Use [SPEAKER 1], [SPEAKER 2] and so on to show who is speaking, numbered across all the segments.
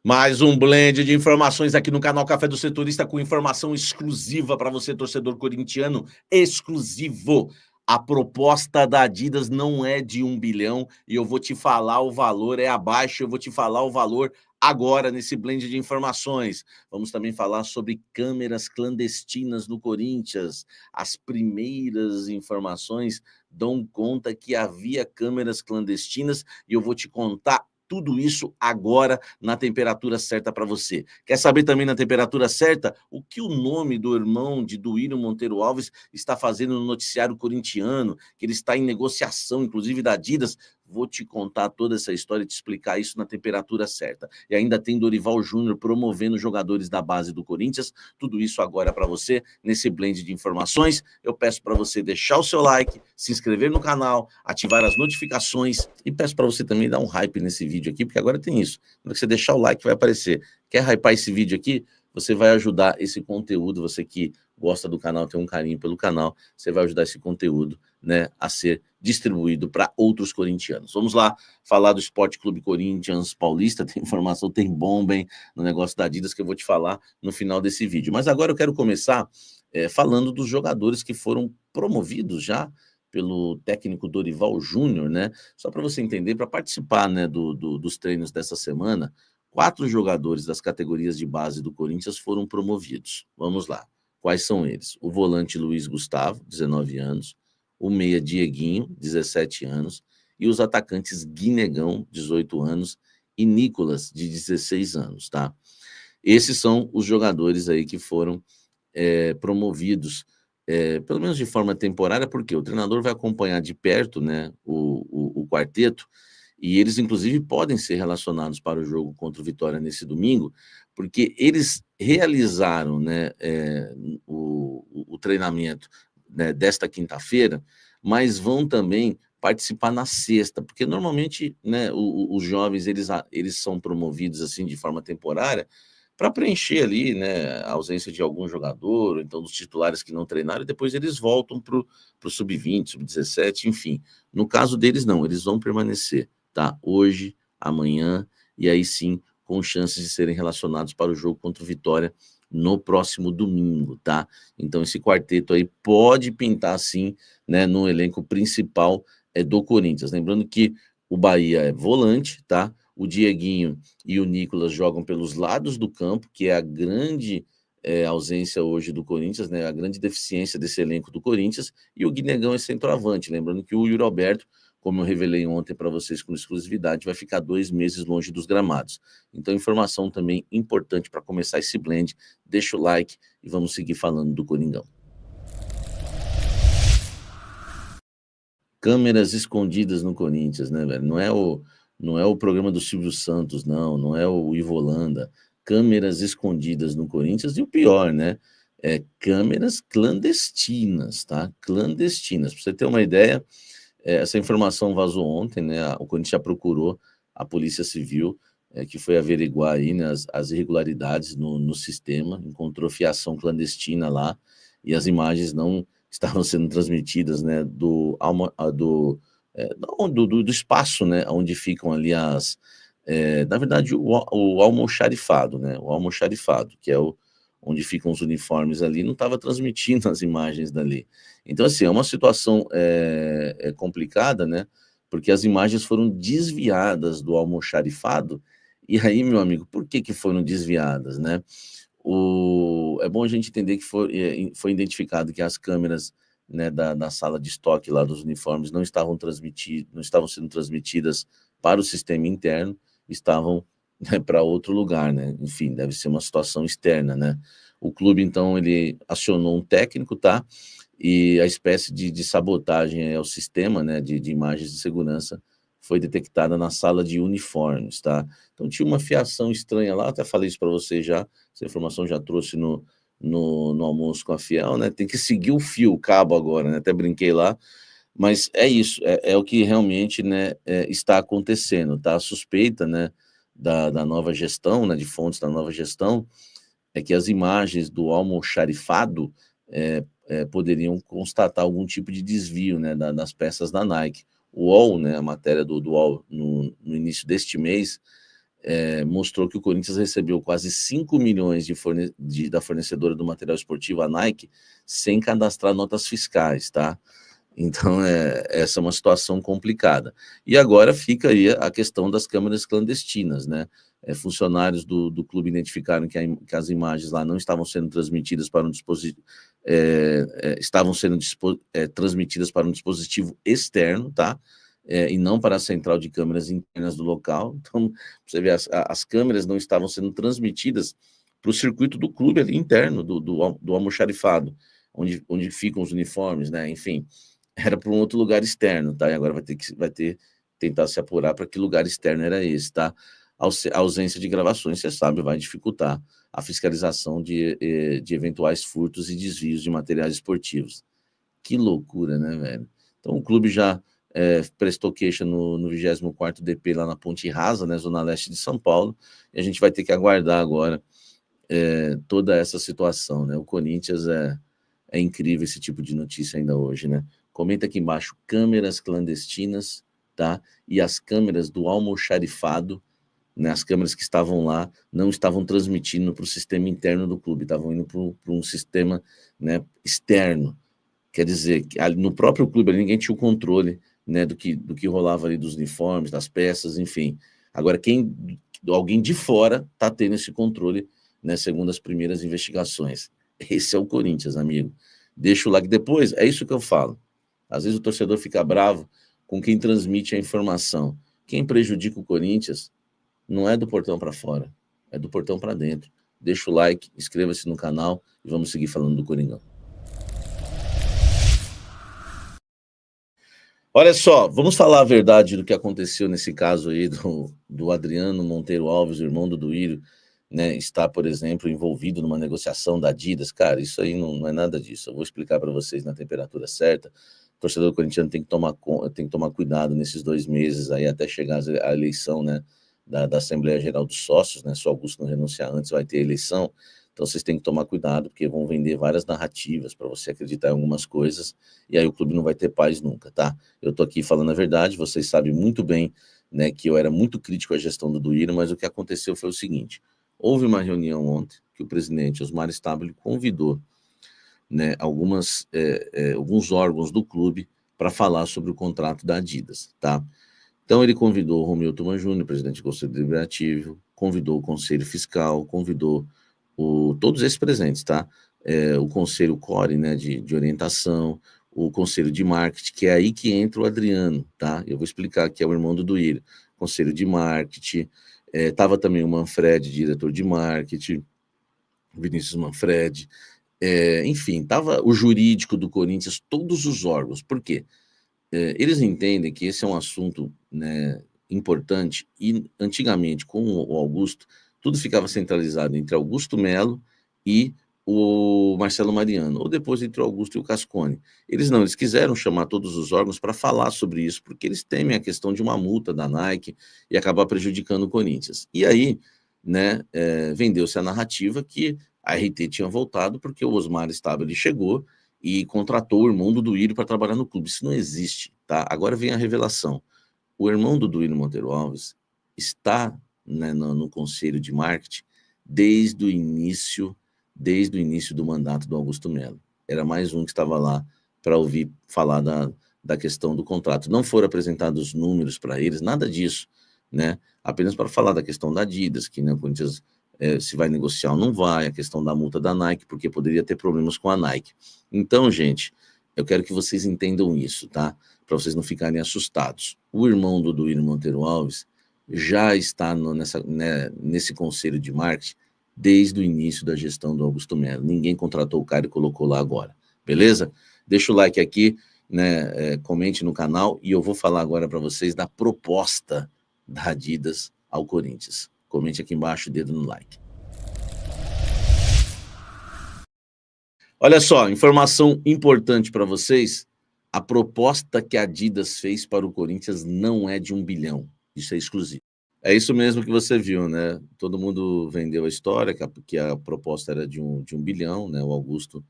[SPEAKER 1] Mais um blend de informações aqui no canal Café do Setorista, com informação exclusiva para você, torcedor corintiano, exclusivo. A proposta da Adidas não é de 1 bilhão e eu vou te falar o valor, é abaixo, eu vou te falar o valor agora nesse blend de informações. Vamos também falar sobre câmeras clandestinas no Corinthians. As primeiras informações dão conta que havia câmeras clandestinas e eu vou te contar tudo isso agora na temperatura certa para você. Quer saber também na temperatura certa o que o nome do irmão de Duílio Monteiro Alves está fazendo no noticiário corintiano, que ele está em negociação, inclusive da Adidas? Vou te contar toda essa história e te explicar isso na temperatura certa. E ainda tem Dorival Júnior promovendo jogadores da base do Corinthians. Tudo isso agora para você, nesse blend de informações. Eu peço para você deixar o seu like, se inscrever no canal, ativar as notificações e peço para você também dar um hype nesse vídeo aqui, porque agora tem isso. Quando você deixar o like, vai aparecer. Quer hypar esse vídeo aqui? Você vai ajudar esse conteúdo, você que gosta do canal, tem um carinho pelo canal, você vai ajudar esse conteúdo, né, a ser distribuído para outros corintianos. Vamos lá falar do Esporte Clube Corinthians Paulista. Tem informação, tem bomba, hein, no negócio da Adidas, que eu vou te falar no final desse vídeo. Mas agora eu quero começar falando dos jogadores que foram promovidos já pelo técnico Dorival Júnior, né? Só para você entender, para participar, né, dos treinos dessa semana, 4 jogadores das categorias de base do Corinthians foram promovidos. Vamos lá. Quais são eles? O volante Luiz Gustavo, 19 anos, o meia Dieguinho, 17 anos, e os atacantes Guinegão, 18 anos, e Nicolas, de 16 anos, tá? Esses são os jogadores aí que foram promovidos, pelo menos de forma temporária, porque o treinador vai acompanhar de perto, né, o quarteto, e eles, inclusive, podem ser relacionados para o jogo contra o Vitória nesse domingo, porque eles realizaram, né, o treinamento, né, desta quinta-feira, mas vão também participar na sexta, porque normalmente, né, os jovens eles são promovidos assim de forma temporária para preencher ali, né, a ausência de algum jogador, ou então dos titulares que não treinaram, e depois eles voltam para o sub-20, sub-17, enfim. No caso deles, não, eles vão permanecer, tá? Hoje, amanhã, e aí sim, com chances de serem relacionados para o jogo contra o Vitória no próximo domingo, tá? Então esse quarteto aí pode pintar sim, né, no elenco principal do Corinthians. Lembrando que o Bahia é volante, tá? O Dieguinho e o Nicolas jogam pelos lados do campo, que é a grande ausência hoje do Corinthians, né? A grande deficiência desse elenco do Corinthians, e o Guinegão é centroavante. Lembrando que o Yuri Alberto, como eu revelei ontem para vocês com exclusividade, vai ficar 2 meses longe dos gramados. Então, informação também importante para começar esse blend. Deixa o like e vamos seguir falando do Coringão. Câmeras escondidas no Corinthians, né, velho? Não é o programa do Silvio Santos, não é o Ivo Holanda. Câmeras escondidas no Corinthians, e o pior, né? Câmeras clandestinas, tá? Clandestinas. Para você ter uma ideia, essa informação vazou ontem, né? O Corinthians já procurou a Polícia Civil, que foi averiguar aí, né, as irregularidades no sistema, encontrou fiação clandestina lá, e as imagens não estavam sendo transmitidas, né, do espaço, né, onde ficam ali na verdade, o almoxarifado, né, o almoxarifado, que é onde ficam os uniformes ali, não estava transmitindo as imagens dali. Então, assim, é uma situação complicada, né, porque as imagens foram desviadas do almoxarifado, e aí, meu amigo, por que foram desviadas, né? É bom a gente entender que foi identificado que as câmeras, né, da sala de estoque lá dos uniformes não estavam sendo transmitidas para o sistema interno, estavam, né, para outro lugar, né? Enfim, deve ser uma situação externa, né? O clube, então, ele acionou um técnico, tá? E a espécie de sabotagem ao sistema, né, de imagens de segurança foi detectada na sala de uniformes, tá? Então tinha uma fiação estranha lá, até falei isso para você já, essa informação já trouxe no almoço com a Fiel, né? Tem que seguir o fio, o cabo agora, né? Até brinquei lá, mas é isso, é o que realmente, né, está acontecendo, tá? A suspeita, né, da nova gestão, né, de fontes da nova gestão, é que as imagens do almoxarifado poderiam constatar algum tipo de desvio, né, das peças da Nike. O UOL, né, a matéria do UOL no início deste mês, mostrou que o Corinthians recebeu quase 5 milhões da fornecedora do material esportivo, a Nike, sem cadastrar notas fiscais, tá? Então, essa é uma situação complicada. E agora fica aí a questão das câmeras clandestinas, né? Funcionários do clube identificaram que as imagens lá não estavam sendo transmitidas para um dispositivo, transmitidas para um dispositivo externo, tá? E não para a central de câmeras internas do local. Então, você vê, as câmeras não estavam sendo transmitidas para o circuito do clube ali interno, do almoxarifado, onde ficam os uniformes, né? Enfim, era para um outro lugar externo, tá? E agora vai ter tentar se apurar para que lugar externo era esse, tá? A ausência de gravações, você sabe, vai dificultar a fiscalização de eventuais furtos e desvios de materiais esportivos. Que loucura, né, velho? Então o clube já prestou queixa no 24º DP lá na Ponte Rasa, né, zona leste de São Paulo, e a gente vai ter que aguardar agora toda essa situação, né? O Corinthians é incrível esse tipo de notícia ainda hoje, né? Comenta aqui embaixo, câmeras clandestinas, tá? E as câmeras do almoxarifado, né, as câmeras que estavam lá não estavam transmitindo para o sistema interno do clube, estavam indo para um sistema, né, externo. Quer dizer, que no próprio clube ali, ninguém tinha o controle, né, do que rolava ali dos uniformes, das peças, enfim. Agora, alguém de fora está tendo esse controle, né, segundo as primeiras investigações. Esse é o Corinthians, amigo. Deixa o like depois, é isso que eu falo. Às vezes o torcedor fica bravo com quem transmite a informação. Quem prejudica o Corinthians não é do portão para fora, é do portão para dentro. Deixa o like, inscreva-se no canal e vamos seguir falando do Coringão. Olha só, vamos falar a verdade do que aconteceu nesse caso aí do Adriano Monteiro Alves, o irmão do Duílio, né, está, por exemplo, envolvido numa negociação da Adidas. Cara, isso aí não é nada disso. Eu vou explicar para vocês na temperatura certa. O torcedor corintiano tem que tomar cuidado nesses 2 meses aí até chegar a eleição, né, da Assembleia Geral dos Sócios, né? Se o Augusto não renunciar antes, vai ter eleição. Então vocês têm que tomar cuidado, porque vão vender várias narrativas para você acreditar em algumas coisas, e aí o clube não vai ter paz nunca, tá? Eu tô aqui falando a verdade, vocês sabem muito bem, né, que eu era muito crítico à gestão do Duílio, mas o que aconteceu foi o seguinte: houve uma reunião ontem que o presidente Osmar Stabile convidou, né, alguns órgãos do clube para falar sobre o contrato da Adidas, tá? Então ele convidou o Romilton Mann Júnior, presidente do Conselho Deliberativo, convidou o Conselho Fiscal, convidou todos esses presentes, tá? O Conselho Core, né, de orientação, o Conselho de Marketing, que é aí que entra o Adriano, tá? Eu vou explicar, que é o irmão do Duílio. Conselho de Marketing, estava também o Manfred, diretor de Marketing, Vinícius Manfred, enfim, estava o jurídico do Corinthians, todos os órgãos. Por quê? Eles entendem que esse é um assunto, né, importante, e antigamente, com o Augusto, tudo ficava centralizado entre Augusto Melo e o Marcelo Mariano, ou depois entre o Augusto e o Cascone. Eles quiseram chamar todos os órgãos para falar sobre isso, porque eles temem a questão de uma multa da Nike e acabar prejudicando o Corinthians. E aí, né, vendeu-se a narrativa que a RT tinha voltado porque o Osmar Stabile chegou e contratou o irmão do Duílio para trabalhar no clube. Isso não existe, tá? Agora vem a revelação. O irmão do Duílio Monteiro Alves está, né, no Conselho de Marketing desde o início do mandato do Augusto Melo. Era mais um que estava lá para ouvir falar da questão do contrato. Não foram apresentados números para eles, nada disso, né? Apenas para falar da questão da Adidas, que, né, o Corinthians, se vai negociar ou não vai, a questão da multa da Nike, porque poderia ter problemas com a Nike. Então, gente, eu quero que vocês entendam isso, tá? Para vocês não ficarem assustados. O irmão do Duílio Monteiro Alves já está nesse conselho de marketing desde o início da gestão do Augusto Melo. Ninguém contratou o cara e colocou lá agora, beleza? Deixa o like aqui, né? Comente no canal, e eu vou falar agora para vocês da proposta da Adidas ao Corinthians. Comente aqui embaixo, dedo no like. Olha só, informação importante para vocês: a proposta que a Adidas fez para o Corinthians não é de 1 bilhão, isso é exclusivo. É isso mesmo que você viu, né? Todo mundo vendeu a história, que a proposta era de 1 bilhão, né? O Augusto,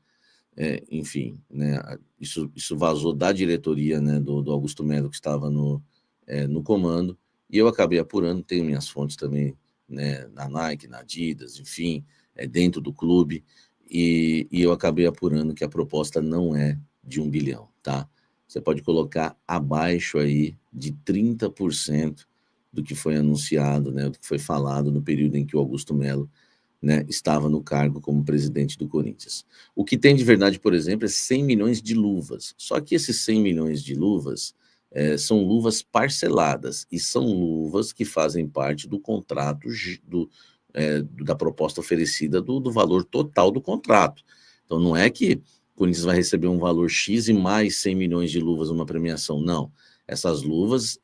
[SPEAKER 1] enfim, né? Isso vazou da diretoria, né, do Augusto Melo, que estava no comando, e eu acabei apurando, tenho minhas fontes também né, na Nike, na Adidas, enfim, dentro do clube, e eu acabei apurando que a proposta não é de 1 bilhão, tá? Você pode colocar abaixo aí de 30% do que foi anunciado, né, do que foi falado no período em que o Augusto Melo, né, estava no cargo como presidente do Corinthians. O que tem de verdade, por exemplo, é 100 milhões de luvas. Só que esses 100 milhões de luvas são luvas parceladas e são luvas que fazem parte do contrato da proposta oferecida do valor total do contrato. Então não é que o Corinthians vai receber um valor X e mais 100 milhões de luvas numa premiação, não. Essas luvas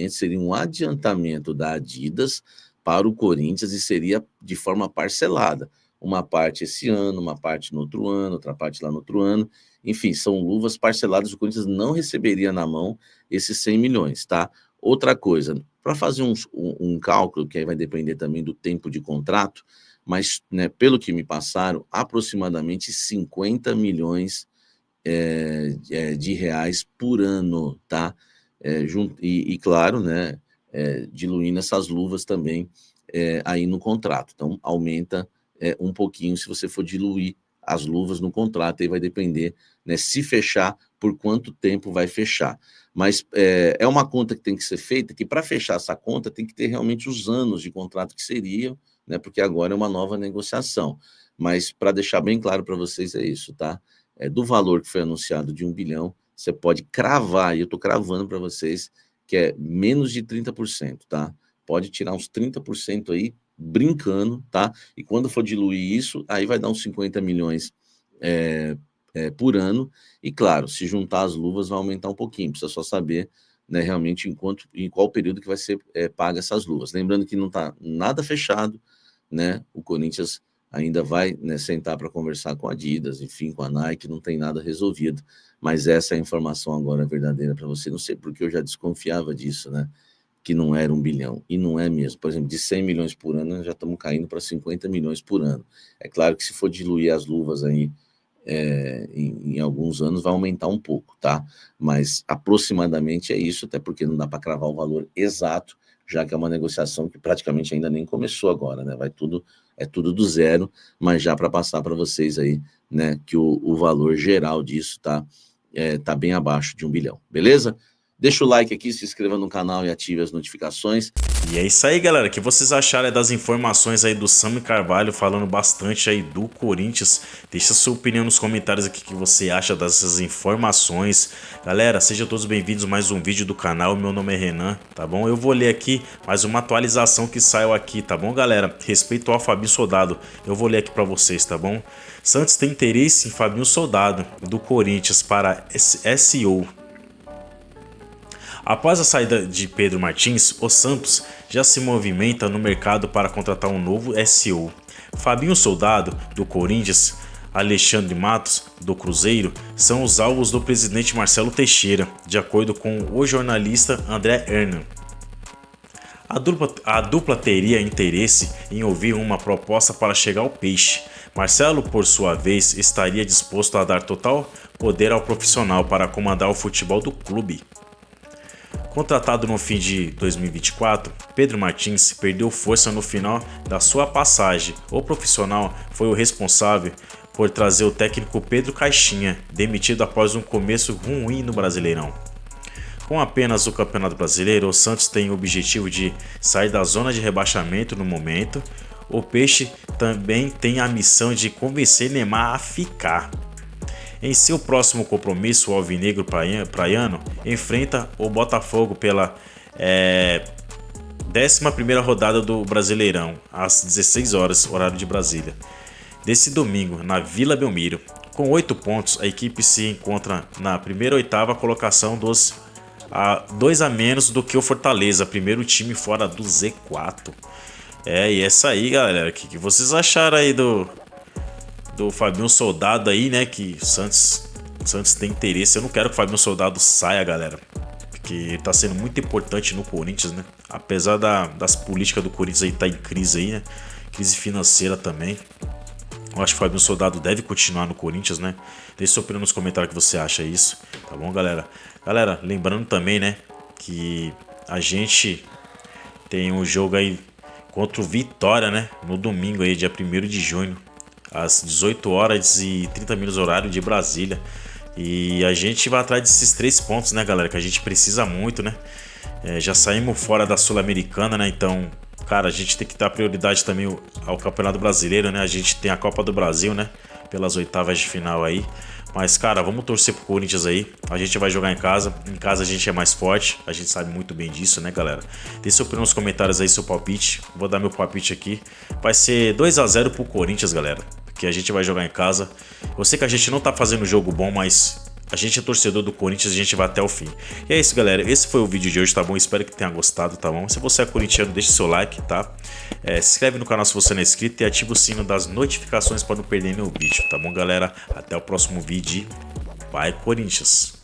[SPEAKER 1] seria um adiantamento da Adidas para o Corinthians e seria de forma parcelada. Uma parte esse ano, uma parte no outro ano, outra parte lá no outro ano. Enfim, são luvas parceladas, o Corinthians não receberia na mão esses 100 milhões, tá? Outra coisa, para fazer um cálculo, que aí vai depender também do tempo de contrato, mas, né, pelo que me passaram, aproximadamente 50 milhões de reais por ano, tá? E claro, né, diluindo essas luvas também aí no contrato. Então, aumenta um pouquinho se você for diluir as luvas no contrato, aí vai depender, né, se fechar, por quanto tempo vai fechar. Mas é uma conta que tem que ser feita, que para fechar essa conta tem que ter realmente os anos de contrato que seriam, né, porque agora é uma nova negociação. Mas para deixar bem claro para vocês é isso, tá? Do valor que foi anunciado de 1 bilhão, você pode cravar, e eu estou cravando para vocês, que é menos de 30%, tá? Pode tirar uns 30% aí, brincando, tá? E quando for diluir isso, aí vai dar uns 50 milhões por ano, e claro, se juntar as luvas vai aumentar um pouquinho, precisa só saber, né, realmente em qual período que vai ser paga essas luvas. Lembrando que não está nada fechado, né? O Corinthians ainda vai, né, sentar para conversar com a Adidas, enfim, com a Nike, não tem nada resolvido, mas essa é a informação agora verdadeira para você. Não sei porque eu já desconfiava disso, né, que não era 1 bilhão, e não é mesmo. Por exemplo, de 100 milhões por ano, já estamos caindo para 50 milhões por ano. É claro que se for diluir as luvas aí em alguns anos vai aumentar um pouco, tá? Mas aproximadamente é isso, até porque não dá para cravar o valor exato, já que é uma negociação que praticamente ainda nem começou agora, né? É tudo do zero, mas já para passar para vocês aí, né, que o valor geral disso tá bem abaixo de 1 bilhão, beleza? Deixa o like aqui, se inscreva no canal e ative as notificações.
[SPEAKER 2] E é isso aí, galera. O que vocês acharam das informações aí do Sami Carvalho falando bastante aí do Corinthians? Deixa sua opinião nos comentários aqui, o que você acha dessas informações. Galera, sejam todos bem-vindos a mais um vídeo do canal. Meu nome é Renan, tá bom? Eu vou ler aqui mais uma atualização que saiu aqui, tá bom, galera? Respeito ao Fabinho Soldado, eu vou ler aqui pra vocês, tá bom? Santos tem interesse em Fabinho Soldado do Corinthians para SEO. Após a saída de Pedro Martins, o Santos já se movimenta no mercado para contratar um novo SEO. Fabinho Soldado, do Corinthians, Alexandre Matos, do Cruzeiro, são os alvos do presidente Marcelo Teixeira, de acordo com o jornalista André Hernan. A dupla teria interesse em ouvir uma proposta para chegar ao Peixe. Marcelo, por sua vez, estaria disposto a dar total poder ao profissional para comandar o futebol do clube. Contratado no fim de 2024, Pedro Martins perdeu força no final da sua passagem. O profissional foi o responsável por trazer o técnico Pedro Caixinha, demitido após um começo ruim no Brasileirão. Com apenas o Campeonato Brasileiro, o Santos tem o objetivo de sair da zona de rebaixamento no momento. O Peixe também tem a missão de convencer Neymar a ficar. Em seu próximo compromisso, o alvinegro praiano enfrenta o Botafogo pela 11ª rodada do Brasileirão, às 16 horas, horário de Brasília. Desse domingo, na Vila Belmiro. Com 8 pontos, a equipe se encontra na primeira e 8ª colocação, 2 a menos do que o Fortaleza, primeiro time fora do Z4. E essa aí, galera, o que vocês acharam aí do Fabinho Soldado aí, né? Que o Santos tem interesse. Eu não quero que o Fabinho Soldado saia, galera, porque ele tá sendo muito importante no Corinthians, né? Apesar das políticas do Corinthians aí tá em crise aí, né? Crise financeira também. Eu acho que o Fabinho Soldado deve continuar no Corinthians, né? Deixe sua opinião nos comentários que você acha isso, tá bom, galera? Galera, lembrando também, né, que a gente tem um jogo aí contra o Vitória, né? No domingo aí, dia 1º de junho, às 18 horas e 30 minutos horário de Brasília. E a gente vai atrás desses 3 pontos, né, galera? Que a gente precisa muito, né? Já saímos fora da Sul-Americana, né? Então, cara, a gente tem que dar prioridade também ao Campeonato Brasileiro, né? A gente tem a Copa do Brasil, né? Pelas oitavas de final aí. Mas, cara, vamos torcer pro Corinthians aí. A gente vai jogar em casa. Em casa a gente é mais forte. A gente sabe muito bem disso, né, galera? Deixa eu nos comentários aí seu palpite. Vou dar meu palpite aqui. Vai ser 2-0 pro Corinthians, galera. Porque a gente vai jogar em casa. Eu sei que a gente não tá fazendo jogo bom, mas a gente é torcedor do Corinthians e a gente vai até o fim. E é isso, galera. Esse foi o vídeo de hoje, tá bom? Espero que tenha gostado, tá bom? Se você é corintiano, deixe seu like, tá? Se inscreve no canal se você não é inscrito e ativa o sino das notificações para não perder nenhum vídeo, tá bom, galera? Até o próximo vídeo. Vai, Corinthians!